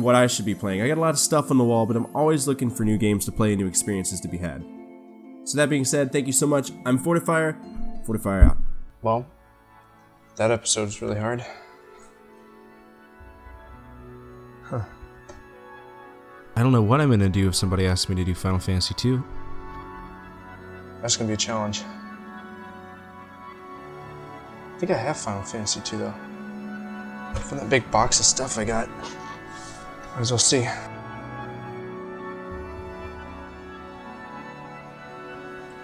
what I should be playing. I got a lot of stuff on the wall, but I'm always looking for new games to play and new experiences to be had. So that being said, thank you so much. I'm Fortefyre. Fortefyre out. Well, that episode was really hard. I don't know what I'm gonna do if somebody asks me to do Final Fantasy II. That's gonna be a challenge. I think I have Final Fantasy II though. From that big box of stuff I got. Might as well see.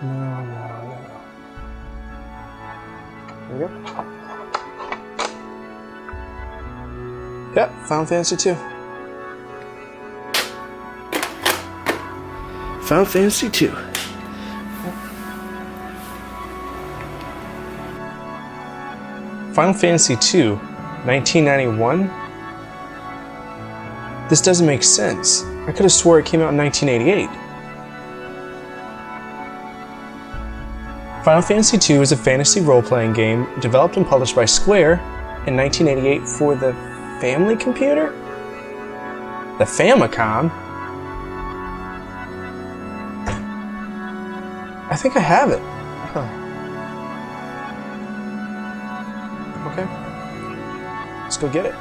No. There we go. Yep, Final Fantasy II. Final Fantasy II. Final Fantasy II, 1991? This doesn't make sense. I could have swore it came out in 1988. Final Fantasy II is a fantasy role-playing game developed and published by Square in 1988 for the family computer? The Famicom? I think I have it. Huh. Okay. Let's go get it.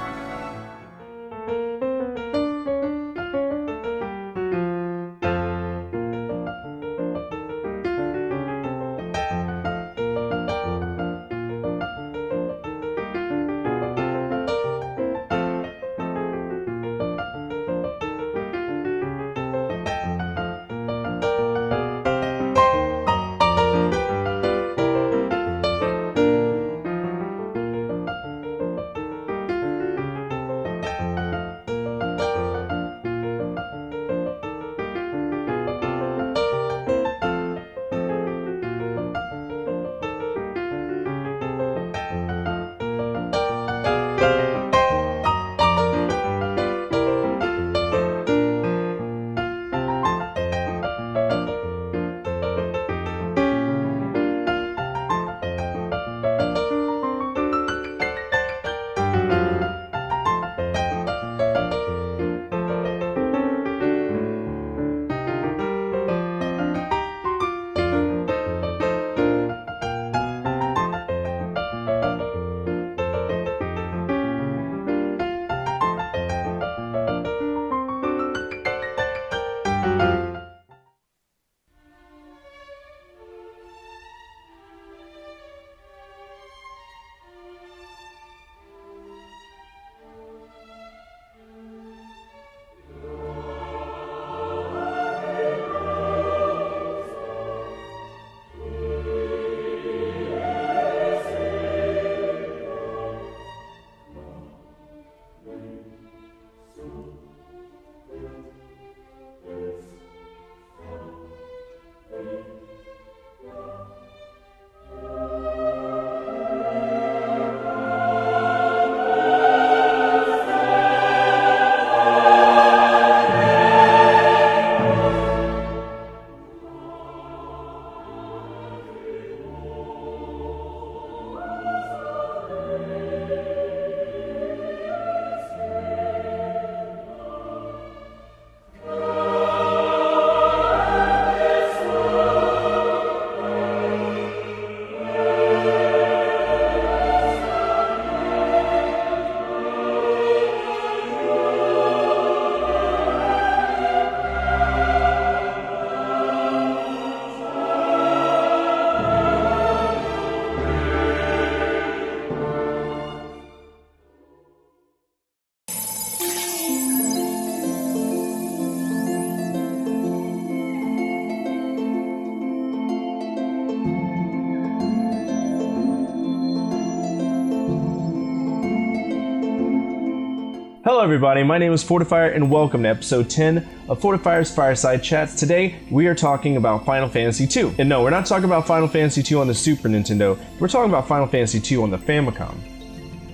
Hello everybody, my name is Fortefyre and welcome to episode 10 of Fortefyre's Fireside Chats. Today we are talking about Final Fantasy II. And no, we're not talking about Final Fantasy II on the Super Nintendo, we're talking about Final Fantasy II on the Famicom.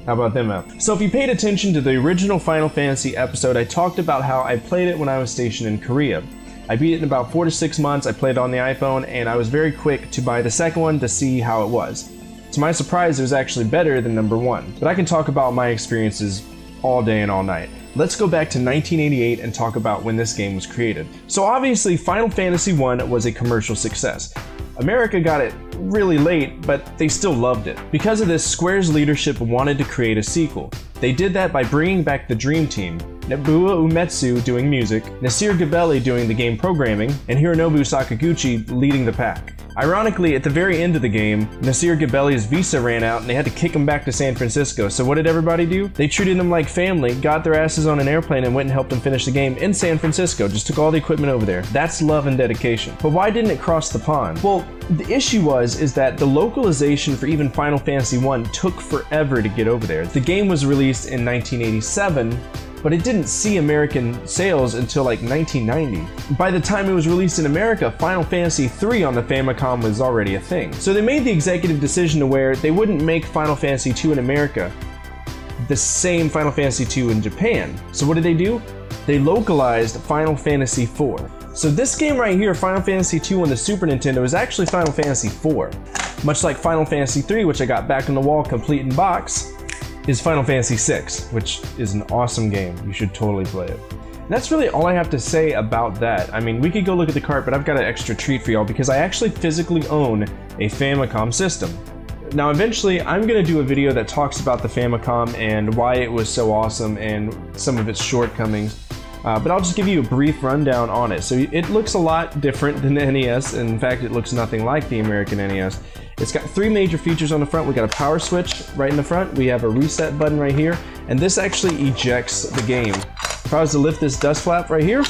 How about them apples? So if you paid attention to the original Final Fantasy episode, I talked about how I played it when I was stationed in Korea. I beat it in about 4 to 6 months, I played it on the iPhone, and I was very quick to buy the second one to see how it was. To my surprise, it was actually better than number 1. But I can talk about my experiences all day and all night. let's go back to 1988 and talk about when this game was created. So obviously Final Fantasy I was a commercial success. America got it really late, but they still loved it. Because of this, Square's leadership wanted to create a sequel. They did that by bringing back the Dream Team, Nobuo Uematsu doing music, Nasir Gabelli doing the game programming, and Hironobu Sakaguchi leading the pack. Ironically, at the very end of the game, Nasir Gabelli's visa ran out and they had to kick him back to San Francisco. So what did everybody do? They treated him like family, got their asses on an airplane and went and helped him finish the game in San Francisco. Just took all the equipment over there. That's love and dedication. But why didn't it cross the pond? Well, the issue is that the localization for even Final Fantasy I took forever to get over there. The game was released in 1987, but it didn't see American sales until like 1990. By the time it was released in America, Final Fantasy III on the Famicom was already a thing. So they made the executive decision to where they wouldn't make Final Fantasy II in America the same Final Fantasy II in Japan. So what did they do? They localized Final Fantasy IV. So this game right here, Final Fantasy II on the Super Nintendo, is actually Final Fantasy IV. Much like Final Fantasy III, which I got back on the wall complete in box, is Final Fantasy VI, which is an awesome game. You should totally play it. And that's really all I have to say about that. I mean, we could go look at the cart, but I've got an extra treat for y'all because I actually physically own a Famicom system. Now, eventually, I'm going to do a video that talks about the Famicom and why it was so awesome and some of its shortcomings. But I'll just give you a brief rundown on it. So it looks a lot different than the NES. In fact, it looks nothing like the American NES. It's got three major features on the front. We got a power switch right in the front. We have a reset button right here. And this actually ejects the game. If I was to lift this dust flap right here,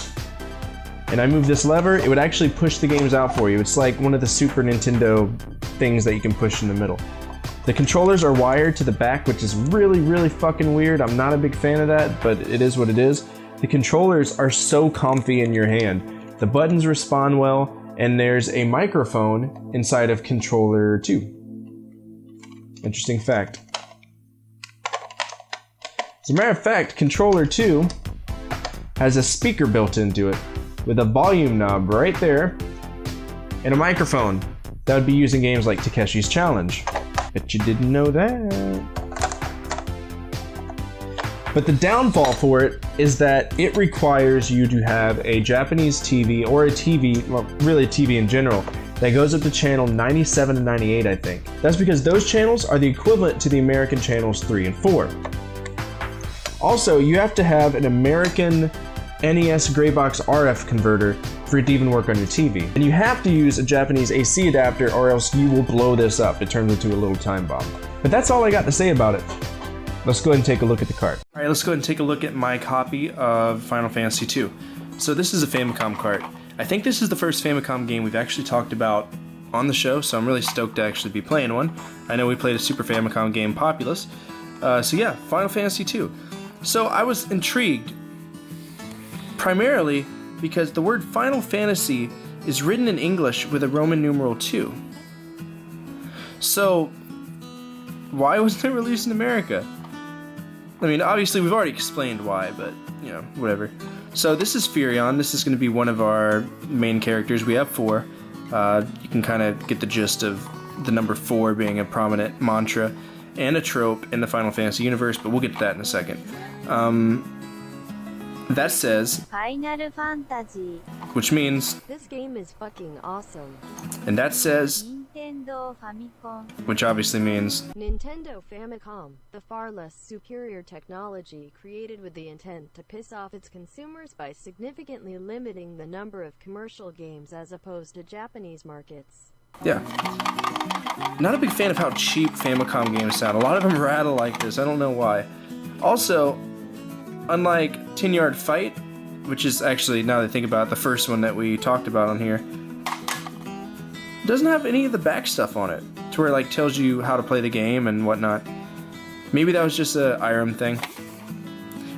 and I move this lever, it would actually push the games out for you. It's like one of the Super Nintendo things that you can push in the middle. The controllers are wired to the back, which is really, really fucking weird. I'm not a big fan of that, but it is what it is. The controllers are so comfy in your hand. The buttons respond well, and there's a microphone inside of controller 2. Interesting fact. As a matter of fact, controller 2 has a speaker built into it with a volume knob right there and a microphone that would be used in games like Takeshi's Challenge. Bet you didn't know that. But the downfall for it is that it requires you to have a Japanese TV or a TV, well, really a TV in general, that goes up to channel 97 and 98, I think. That's because those channels are the equivalent to the American channels 3 and 4. Also, you have to have an American NES gray box RF converter for it to even work on your TV. And you have to use a Japanese AC adapter or else you will blow this up. It turns into a little time bomb. But that's all I got to say about it. Let's go ahead and take a look at the cart. All right, let's go ahead and take a look at my copy of Final Fantasy II. So this is a Famicom cart. I think this is the first Famicom game we've actually talked about on the show, so I'm really stoked to actually be playing one. I know we played a Super Famicom game, Populous. So yeah, Final Fantasy II. So I was intrigued, primarily because the word Final Fantasy is written in English with a Roman numeral 2. So why wasn't it released in America? I mean, obviously we've already explained why, but, you know, whatever. So this is Furion. This is going to be one of our main characters. We have 4. You can kind of get the gist of the number 4 being a prominent mantra and a trope in the Final Fantasy universe, but we'll get to that in a second. That says Final Fantasy, which means this game is fucking awesome. And that says Nintendo Famicom, which obviously means Nintendo Famicom, the far less superior technology created with the intent to piss off its consumers by significantly limiting the number of commercial games as opposed to Japanese markets. yeah. Not a big fan of how cheap Famicom games sound. A lot of them rattle like this. I don't know why. Also, unlike 10 Yard Fight, which is actually, now that I think about it, the first one that we talked about on here, doesn't have any of the back stuff on it, to where it like tells you how to play the game and whatnot. Maybe that was just a IRM thing.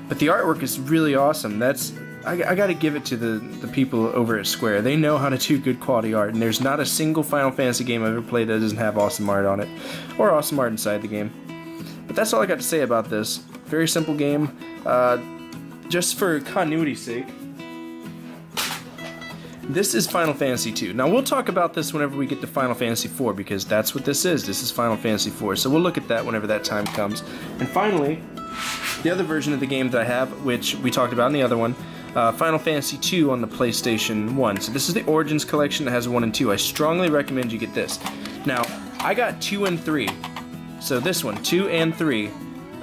But the artwork is really awesome. I gotta give it to the people over at Square. They know how to do good quality art, and there's not a single Final Fantasy game I've ever played that doesn't have awesome art on it, or awesome art inside the game. But that's all I got to say about this. Very simple game. Just for continuity's sake, this is Final Fantasy II. Now we'll talk about this whenever we get to Final Fantasy IV, because that's what this is. This is Final Fantasy IV. So we'll look at that whenever that time comes. And finally, The other version of the game that I have, which we talked about in the other one, Final Fantasy II on the PlayStation 1. So this is the Origins collection that has 1 and 2. I strongly recommend you get this. Now, I got 2 and 3. So this one, 2 and 3,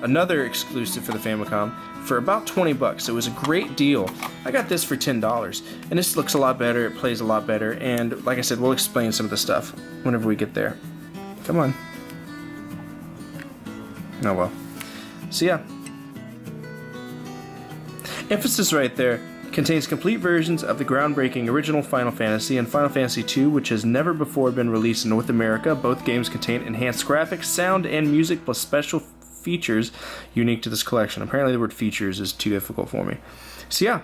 another exclusive for the Famicom, for about $20. It was a great deal. I got this for $10, and this looks a lot better, it plays a lot better, and like I said, we'll explain some of the stuff whenever we get there. Come on. Oh well. So yeah. Emphasis right there. Contains complete versions of the groundbreaking original Final Fantasy and Final Fantasy II, which has never before been released in North America. Both games contain enhanced graphics, sound, and music, plus special features unique to this collection. Apparently the word features is too difficult for me. So yeah.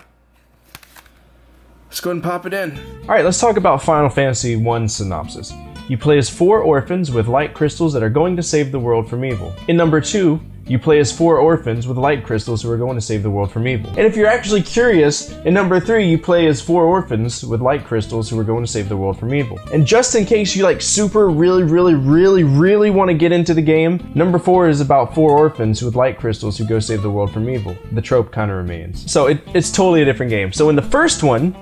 Let's go ahead and pop it in. Alright, let's talk about Final Fantasy 1 synopsis. You play as 4 orphans with light crystals that are going to save the world from evil. In number 2, you play as 4 orphans with light crystals who are going to save the world from evil. And if you're actually curious, in number 3, you play as 4 orphans with light crystals who are going to save the world from evil. And just in case you really want to get into the game, number 4 is about 4 orphans with light crystals who go save the world from evil. The trope kind of remains. So it's totally a different game. So in the first one,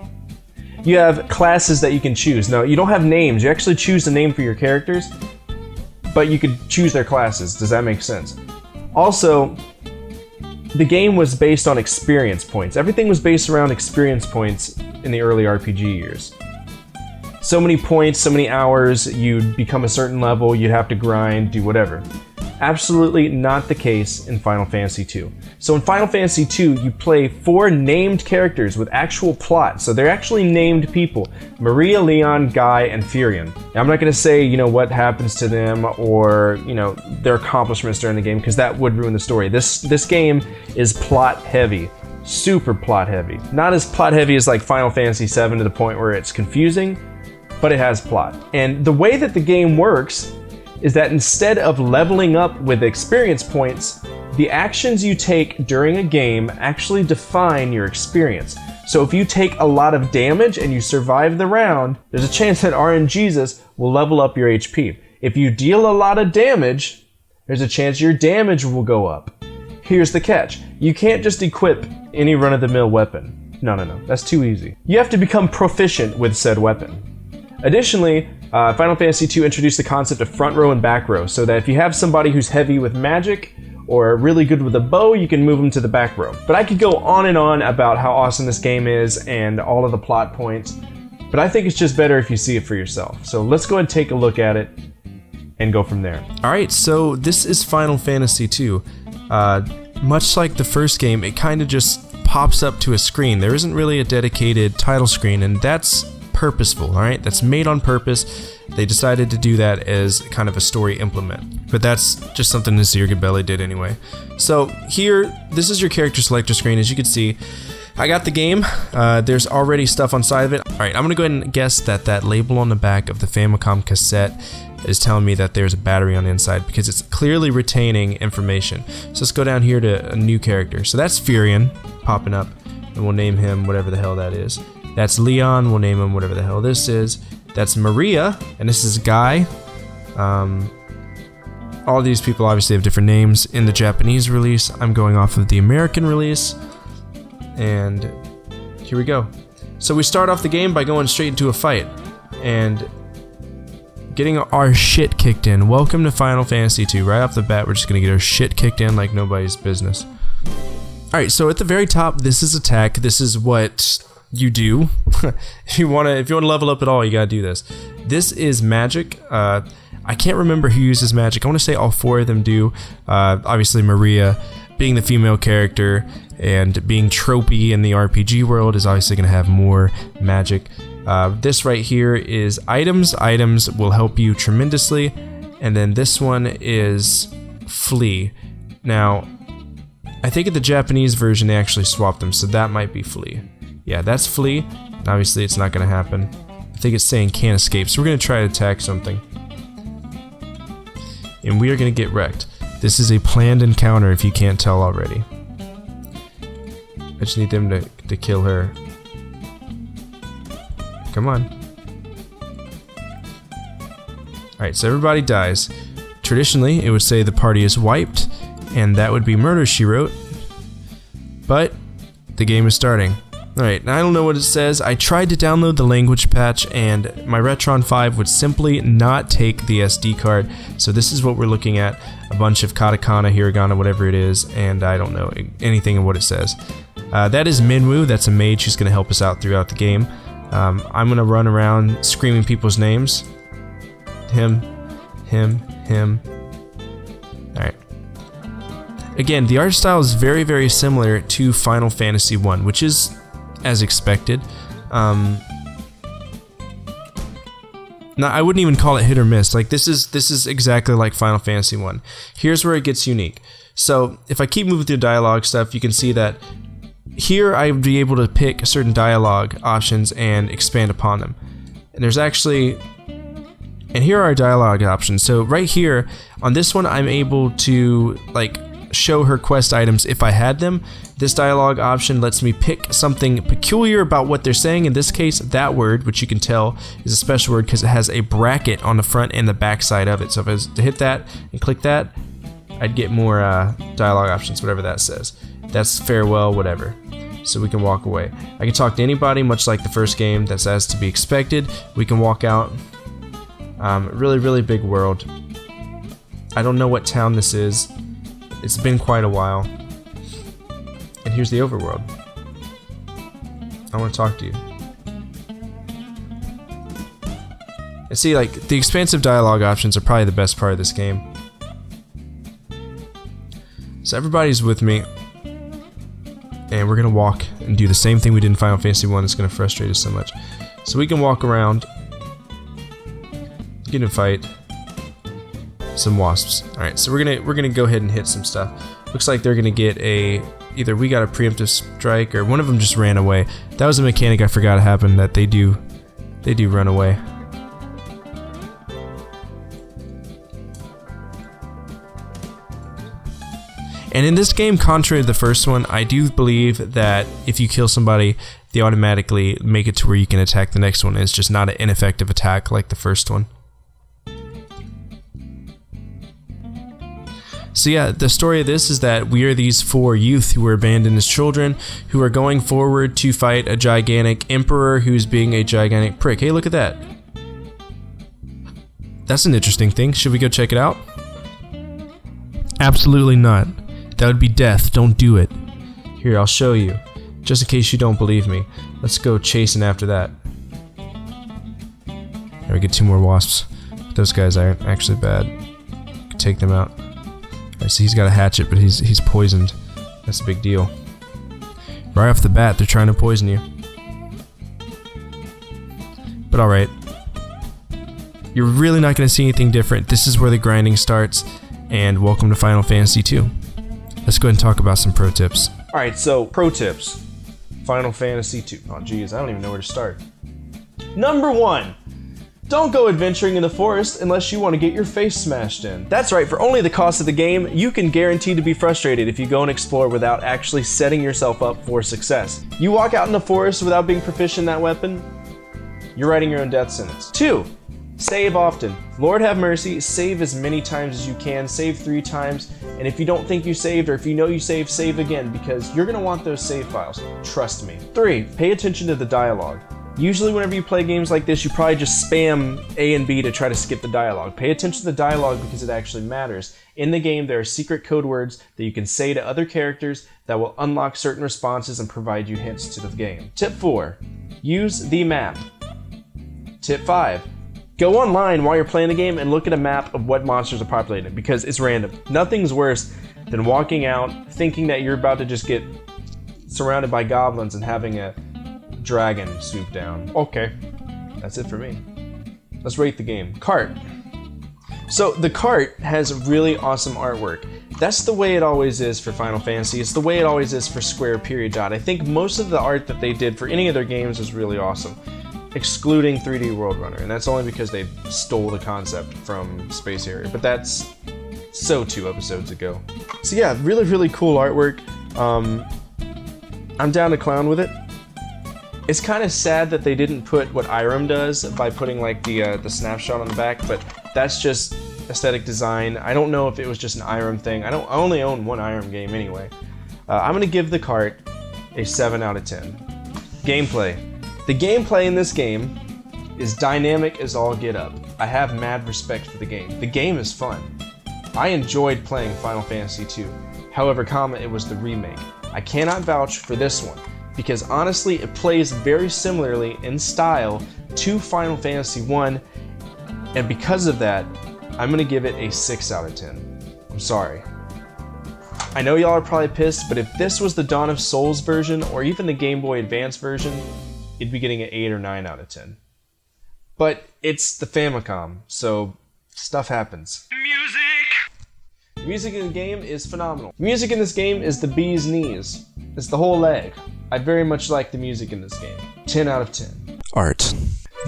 you have classes that you can choose. Now, you don't have names. You actually choose a name for your characters, but you could choose their classes. Does that make sense? Also, the game was based on experience points. Everything was based around experience points in the early RPG years. So many points, so many hours, you'd become a certain level, you'd have to grind, do whatever. Absolutely not the case in Final Fantasy II. So in Final Fantasy II, you play 4 named characters with actual plot. So they're actually named people. Maria, Leon, Guy, and Firion. Now, I'm not going to say, what happens to them or, their accomplishments during the game, because that would ruin the story. This game is plot heavy. Super plot heavy. Not as plot heavy as like Final Fantasy VII to the point where it's confusing, but it has plot. And the way that the game works is that instead of leveling up with experience points, the actions you take during a game actually define your experience. So if you take a lot of damage and you survive the round, there's a chance that RNGesus will level up your HP. If you deal a lot of damage, there's a chance your damage will go up. Here's the catch. You can't just equip any run-of-the-mill weapon. No, that's too easy. You have to become proficient with said weapon. Additionally, Final Fantasy II introduced the concept of front row and back row, so that if you have somebody who's heavy with magic or really good with a bow, you can move them to the back row. But I could go on and on about how awesome this game is and all of the plot points, but I think it's just better if you see it for yourself. So let's go ahead and take a look at it and go from there. Alright, so this is Final Fantasy II. Much like the first game, it kind of just pops up to a screen. There isn't really a dedicated title screen, and that's purposeful, alright? That's made on purpose. They decided to do that as kind of a story implement. But that's just something Nasir Gabelli did anyway. So here, this is your character selector screen. As you can see, I got the game. There's already stuff on side of it. Alright, I'm gonna go ahead and guess that label on the back of the Famicom cassette is telling me that there's a battery on the inside because it's clearly retaining information. So let's go down here to a new character. So that's Firion popping up, and we'll name him whatever the hell that is. That's Leon, we'll name him whatever the hell this is. That's Maria, and this is Guy. All of these people obviously have different names. In the Japanese release, I'm going off of the American release. And here we go. So we start off the game by going straight into a fight and getting our shit kicked in. Welcome to Final Fantasy II. Right off the bat, we're just gonna get our shit kicked in like nobody's business. Alright, so at the very top, this is attack. This is what you do. if you wanna level up at all, you gotta do this. This is magic. I can't remember who uses magic. I wanna say all 4 of them do. Obviously Maria, being the female character and being tropey in the RPG world, is obviously gonna have more magic. This right here is items. Items will help you tremendously. And then this one is flee. Now, I think in the Japanese version they actually swapped them, so that might be flee. Yeah, that's flee. And obviously it's not gonna happen. I think it's saying can't escape, so we're gonna try to attack something. And we are gonna get wrecked. This is a planned encounter if you can't tell already. I just need them to kill her. Come on. Alright, so everybody dies. Traditionally, it would say the party is wiped, and that would be Murder, She Wrote. But the game is starting. Alright, now I don't know what it says. I tried to download the language patch and my Retron 5 would simply not take the SD card. So this is what we're looking at. A bunch of katakana, hiragana, whatever it is, and I don't know anything of what it says. That is Minwoo, that's a mage who's going to help us out throughout the game. I'm going to run around screaming people's names. Him. Alright. Again, the art style is very, very similar to Final Fantasy 1, which is as expected. Now I wouldn't even call it hit or miss. Like this is exactly like Final Fantasy 1. Here's where it gets unique. So if I keep moving through dialogue stuff, you can see that here I would be able to pick certain dialogue options and expand upon them. And there's actually, and here are our dialogue options. So right here on this one, I'm able to like show her quest items if I had them. This dialogue option lets me pick something peculiar about what they're saying. In this case, that word, which you can tell is a special word because it has a bracket on the front and the back side of it. So if I was to hit that and click that, I'd get more dialogue options, whatever that says. That's farewell, whatever. So we can walk away. I can talk to anybody, much like the first game. That's as to be expected. We can walk out. Really, really big world. I don't know what town this is. It's been quite a while. And here's the overworld. I want to talk to you. And see, like, the expansive dialogue options are probably the best part of this game. So everybody's with me. And we're going to walk and do the same thing we did in Final Fantasy 1 that's going to frustrate us so much. So we can walk around, get in a fight some wasps. Alright, so we're gonna go ahead and hit some stuff. Looks like they're gonna get either we got a preemptive strike or one of them just ran away. That was a mechanic I forgot happened, that they do run away. And in this game, contrary to the first one, I do believe that if you kill somebody, they automatically make it to where you can attack the next one. It's just not an ineffective attack like the first one. So yeah, the story of this is that we are these 4 youth who were abandoned as children, who are going forward to fight a gigantic emperor who's being a gigantic prick. Hey, look at that. That's an interesting thing. Should we go check it out? Absolutely not. That would be death. Don't do it. Here, I'll show you. Just in case you don't believe me. Let's go chasing after that. There we get 2 more wasps. Those guys aren't actually bad. Could take them out. Alright, so he's got a hatchet, but he's poisoned. That's a big deal. Right off the bat, they're trying to poison you. But alright. You're really not going to see anything different. This is where the grinding starts, and welcome to Final Fantasy 2. Let's go ahead and talk about some pro tips. Alright, so pro tips. Final Fantasy 2. Oh geez, I don't even know where to start. Number 1. Don't go adventuring in the forest unless you want to get your face smashed in. That's right, for only the cost of the game, you can guarantee to be frustrated if you go and explore without actually setting yourself up for success. You walk out in the forest without being proficient in that weapon, you're writing your own death sentence. 2. Save often. Lord have mercy, save as many times as you can, save 3 times, and if you don't think you saved or if you know you saved, save again, because you're going to want those save files. Trust me. 3. Pay attention to the dialogue. Usually whenever you play games like this, you probably just spam A and B to try to skip the dialogue. Pay attention to the dialogue because it actually matters. In the game, there are secret code words that you can say to other characters that will unlock certain responses and provide you hints to the game. Tip 4. Use the map. Tip 5. Go online while you're playing the game and look at a map of what monsters are populated because it's random. Nothing's worse than walking out thinking that you're about to just get surrounded by goblins and having a dragon swoop down. Okay, that's it for me. Let's rate the game. Cart. So the cart has really awesome artwork. That's the way it always is for Final Fantasy. It's the way it always is for Square, period, dot. I think most of the art that they did for any of their games is really awesome, excluding 3D World Runner, and that's only because they stole the concept from Space Harrier, but that's so 2 episodes ago. So yeah, really, really cool artwork. I'm down to clown with it. It's kind of sad that they didn't put what Irem does by putting like the snapshot on the back, but that's just aesthetic design. I don't know if it was just an Irem thing. I only own 1 Irem game anyway. I'm gonna give the cart a 7 out of 10. Gameplay. The gameplay in this game is dynamic as all get up. I have mad respect for the game. The game is fun. I enjoyed playing Final Fantasy II. However, it was the remake. I cannot vouch for this one because honestly, it plays very similarly in style to Final Fantasy I, and because of that, I'm gonna give it a 6 out of 10. I'm sorry. I know y'all are probably pissed, but if this was the Dawn of Souls version or even the Game Boy Advance version, it'd be getting an 8 or 9 out of 10. But it's the Famicom, so stuff happens. The music in the game is phenomenal. The music in this game is the bee's knees. It's the whole leg. I very much like the music in this game. 10 out of 10. Art.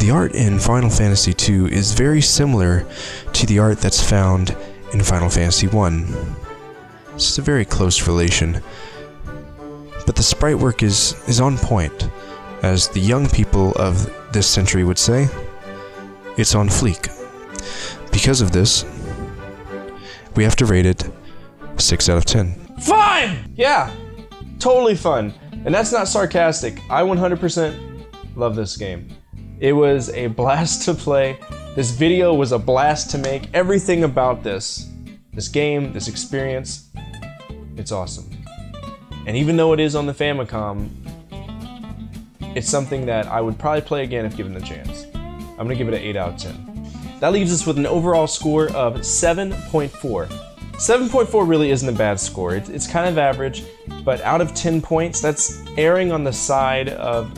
The art in Final Fantasy II is very similar to the art that's found in Final Fantasy I. It's a very close relation. But the sprite work is on point. As the young people of this century would say, it's on fleek. Because of this, we have to rate it 6 out of 10. Fun! Yeah, totally fun. And that's not sarcastic. I 100% love this game. It was a blast to play. This video was a blast to make. Everything about this game, this experience, it's awesome. And even though it is on the Famicom, it's something that I would probably play again if given the chance. I'm gonna give it an 8 out of 10. That leaves us with an overall score of 7.4. 7.4 really isn't a bad score. It's kind of average, but out of 10 points, that's erring on the side of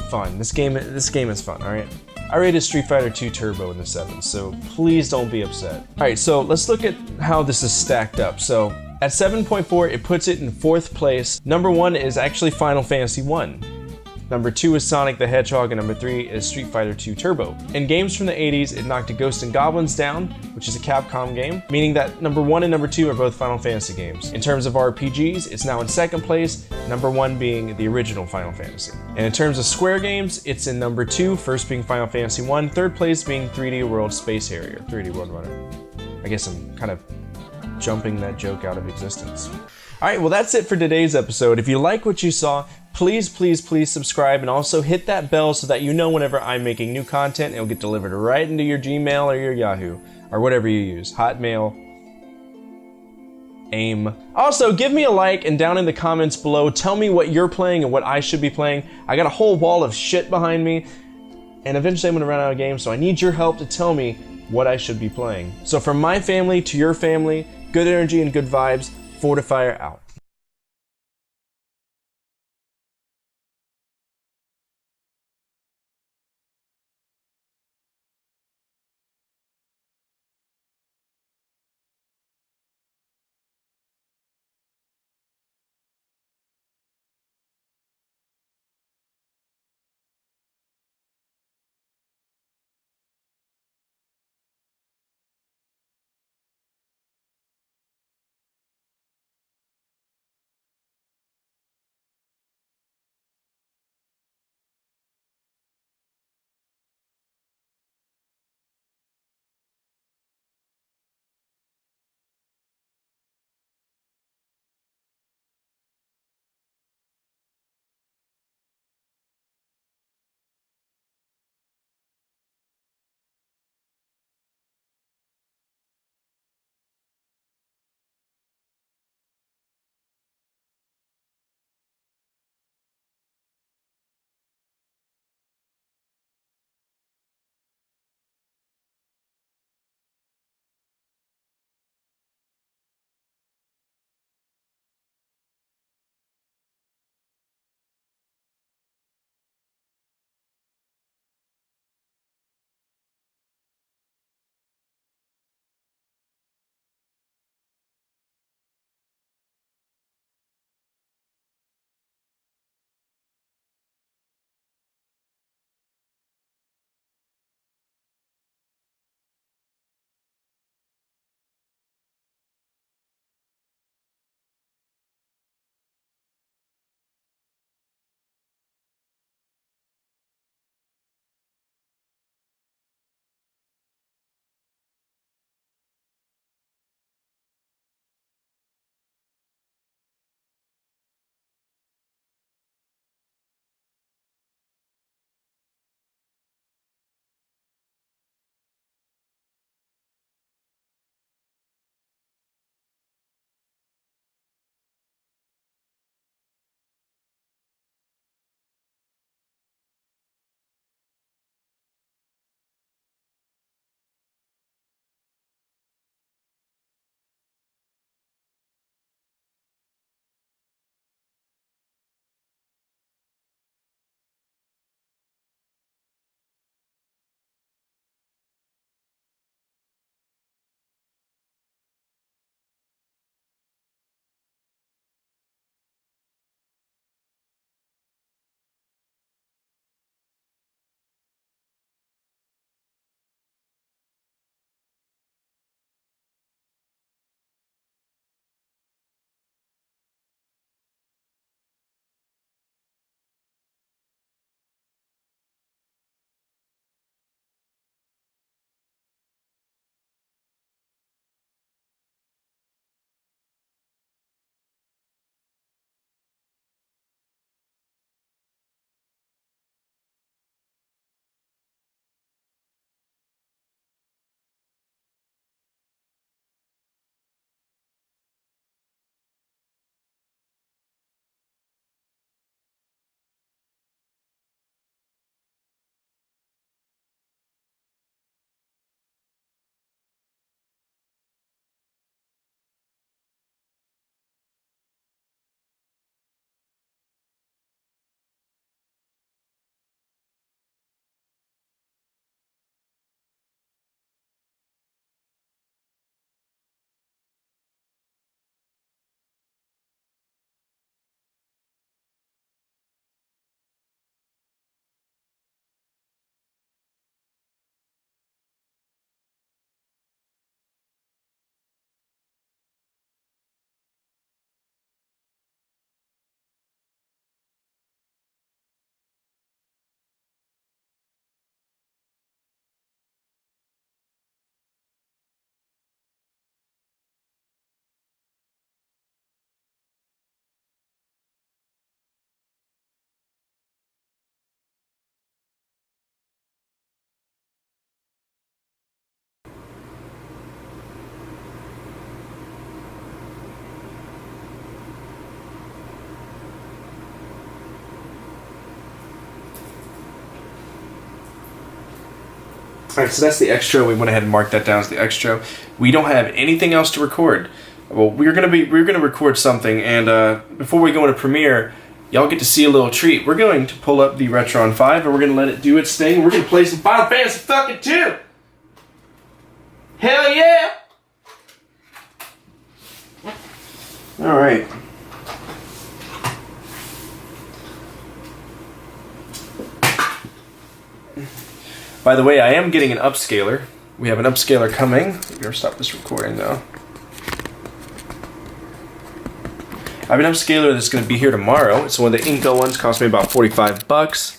fun. This game is fun, all right? I rated Street Fighter 2 Turbo in the 7, so please don't be upset. All right, so let's look at how this is stacked up. So at 7.4, it puts it in 4th place. Number 1 is actually Final Fantasy 1. Number 2 is Sonic the Hedgehog, and number 3 is Street Fighter 2 Turbo. In games from the 80s, it knocked Ghosts and Goblins down, which is a Capcom game, meaning that number 1 and number 2 are both Final Fantasy games. In terms of RPGs, it's now in 2nd place, number 1 being the original Final Fantasy. And in terms of Square games, it's in number 2, first being Final Fantasy 1, 3rd place being 3D World Space Harrier, 3D World Runner. I guess I'm kind of jumping that joke out of existence. Alright, well that's it for today's episode. If you like what you saw, please subscribe and also hit that bell so that you know whenever I'm making new content, it'll get delivered right into your Gmail or your Yahoo, or whatever you use. Hotmail, AIM. Also, give me a like and down in the comments below, tell me what you're playing and what I should be playing. I got a whole wall of shit behind me, and eventually I'm gonna run out of games, so I need your help to tell me what I should be playing. So from my family to your family, good energy and good vibes, Fortefyre out. Alright, so that's the extra. We went ahead and marked that down as the extra. We don't have anything else to record. Well, we're gonna record something, and before we go into Premiere, y'all get to see a little treat. We're going to pull up the Retron 5, and we're gonna let it do its thing. We're gonna play some Final Fantasy fucking 2! Hell yeah! Alright. By the way, I am getting an upscaler. We have an upscaler coming. I'm gonna stop this recording now. I have an upscaler that's going to be here tomorrow. It's one of the Inco ones, cost me about $45.